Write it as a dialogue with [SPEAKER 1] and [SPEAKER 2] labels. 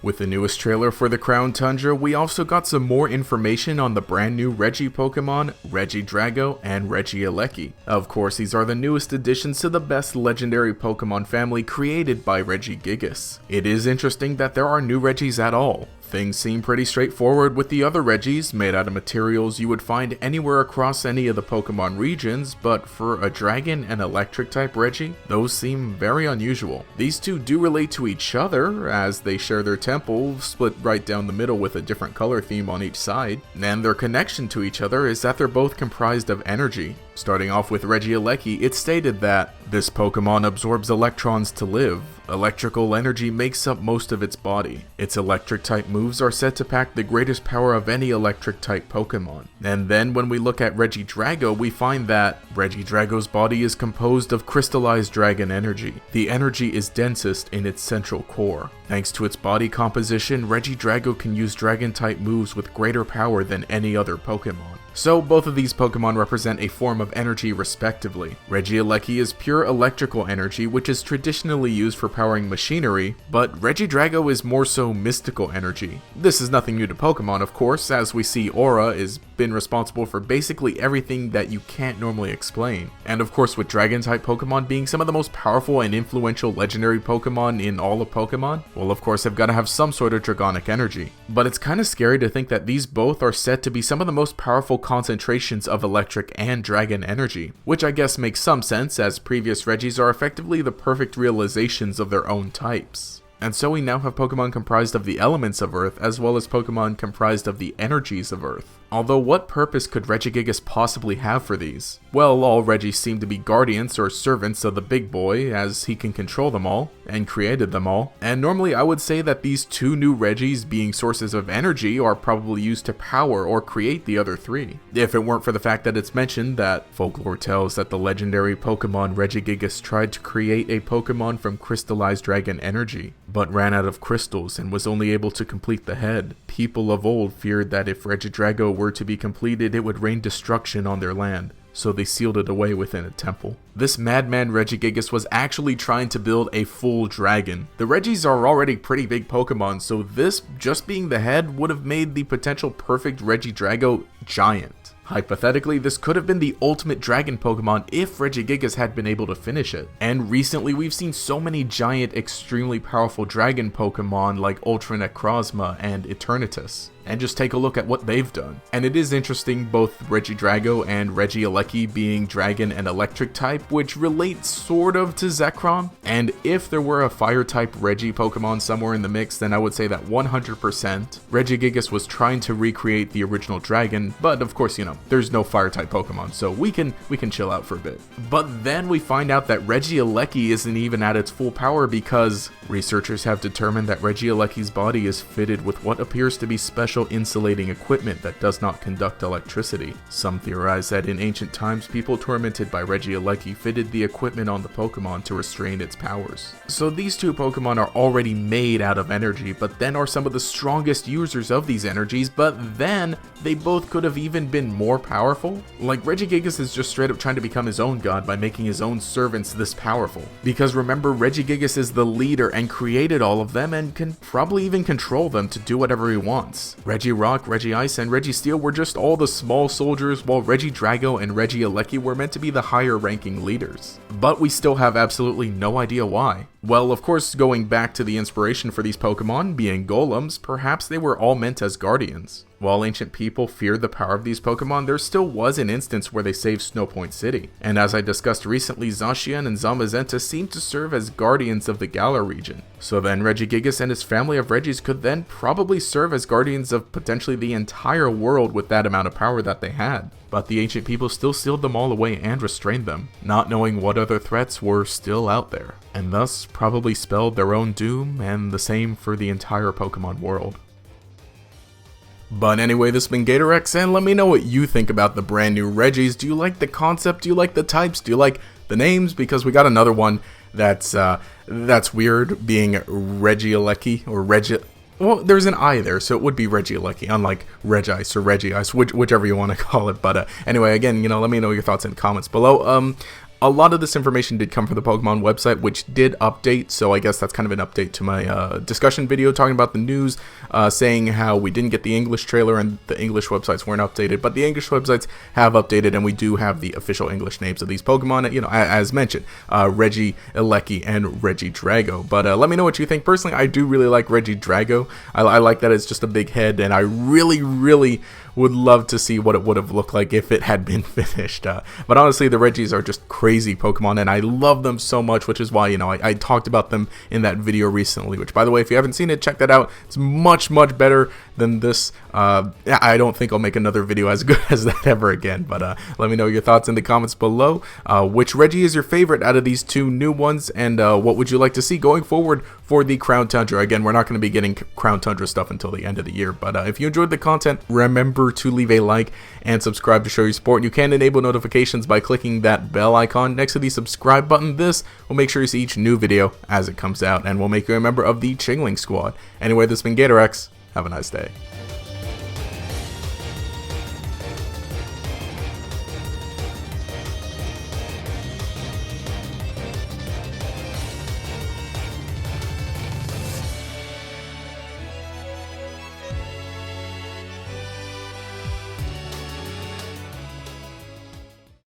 [SPEAKER 1] With the newest trailer for the Crown Tundra, we also got some more information on the brand new Regi Pokémon, Regidrago and Regieleki. Of course, these are the newest additions to the best legendary Pokémon family created by Regigigas. It is interesting that there are new Regis at all. Things seem pretty straightforward with the other Regis, made out of materials you would find anywhere across any of the Pokemon regions, but for a Dragon and Electric type Regi, those seem very unusual. These two do relate to each other, as they share their temple, split right down the middle with a different color theme on each side, and their connection to each other is that they're both comprised of energy. Starting off with Regieleki, it stated that this Pokemon absorbs electrons to live. Electrical energy makes up most of its body. Its electric type moves are said to pack the greatest power of any electric type Pokemon. And then when we look at Regidrago, we find that Regidrago's body is composed of crystallized dragon energy. The energy is densest in its central core. Thanks to its body composition, Regidrago can use dragon type moves with greater power than any other Pokemon. So both of these Pokemon represent a form of energy respectively. Regieleki is pure electrical energy, which is traditionally used for powering machinery, but Regidrago is more so mystical energy. This is nothing new to Pokemon, of course, as we see Aura has been responsible for basically everything that you can't normally explain. And of course, with dragon type Pokemon being some of the most powerful and influential legendary Pokemon in all of Pokemon, well, of course, they've got to have some sort of dragonic energy. But it's kind of scary to think that these both are said to be some of the most powerful concentrations of electric and dragon energy, which I guess makes some sense, as previous Regis are effectively the perfect realizations of their own types. And so we now have Pokemon comprised of the elements of Earth, as well as Pokemon comprised of the energies of Earth. Although what purpose could Regigigas possibly have for these? Well, all Regis seem to be guardians or servants of the big boy, as he can control them all, and created them all. And normally I would say that these two new Regis being sources of energy are probably used to power or create the other three. If it weren't for the fact that it's mentioned that folklore tells that the legendary Pokemon Regigigas tried to create a Pokemon from crystallized dragon energy, but ran out of crystals and was only able to complete the head. People of old feared that if Regidrago were to be completed, it would rain destruction on their land, so they sealed it away within a temple. This madman Regigigas was actually trying to build a full dragon. The Regis are already pretty big Pokemon, so this just being the head would have made the potential perfect Regidrago giant. Hypothetically, this could have been the ultimate dragon Pokemon if Regigigas had been able to finish it. And recently we've seen so many giant, extremely powerful dragon Pokemon like Ultra Necrozma and Eternatus. And just take a look at what they've done. And it is interesting, both Regidrago and Regieleki being dragon and electric type, which relates sort of to Zekrom. And if there were a fire type Regi Pokemon somewhere in the mix, then I would say that 100% Regigigas was trying to recreate the original dragon, but of course, you know, there's no fire type Pokemon, so we can chill out for a bit. But then we find out that Regieleki isn't even at its full power, because researchers have determined that Regieleki's body is fitted with what appears to be special insulating equipment that does not conduct electricity. Some theorize that in ancient times, people tormented by Regieleki fitted the equipment on the Pokemon to restrain its powers. So these two Pokemon are already made out of energy, but then are some of the strongest users of these energies, but then they both could have even been more powerful. Like, Regigigas is just straight up trying to become his own god by making his own servants this powerful. Because remember, Regigigas is the leader and created all of them and can probably even control them to do whatever he wants. Regirock, Regice, and Registeel were just all the small soldiers, while Regidrago and Regieleki were meant to be the higher ranking leaders. But we still have absolutely no idea why. Well, of course, going back to the inspiration for these Pokemon being golems, perhaps they were all meant as guardians. While ancient people feared the power of these Pokemon, there still was an instance where they saved Snowpoint City. And as I discussed recently, Zacian and Zamazenta seem to serve as guardians of the Galar region. So then Regigigas and his family of Regis could then probably serve as guardians of potentially the entire world with that amount of power that they had. But the ancient people still sealed them all away and restrained them, not knowing what other threats were still out there, and thus probably spelled their own doom, and the same for the entire Pokemon world. But anyway, this has been GatorEX, and let me know what you think about the brand new Regis. Do you like the concept? Do you like the types? Do you like the names? Because we got another one that's weird, being Regieleki or Well, there's an I there, so it would be Regieleki, unlike Regice or Regiice, whichever you want to call it. But anyway, again, let me know your thoughts in the comments below. a lot of this information did come from the Pokemon website, which did update, so I guess that's kind of an update to my discussion video talking about the news, saying how we didn't get the English trailer and the English websites weren't updated, but the English websites have updated, and we do have the official English names of these Pokemon, you know, as mentioned, Regieleki and Regidrago. But let me know what you think. Personally, I do really like Regidrago. I like that it's just a big head, and I really would love to see what it would have looked like if it had been finished. But honestly, the Regis are just crazy Pokemon, and I love them so much, which is why, you know, I talked about them in that video recently, which, by the way, if you haven't seen it, check that out. It's much better than this. I don't think I'll make another video as good as that ever again, but let me know your thoughts in the comments below. Which Regi is your favorite out of these two new ones, and what would you like to see going forward for the Crown Tundra? Again, we're not going to be getting Crown Tundra stuff until the end of the year, but if you enjoyed the content, remember to leave a like and subscribe to show your support. You can enable notifications by clicking that bell icon next to the subscribe button. This will make sure you see each new video as it comes out, and will make you a member of the Chingling Squad. Anyway, this has been GatorEX. Have a nice day.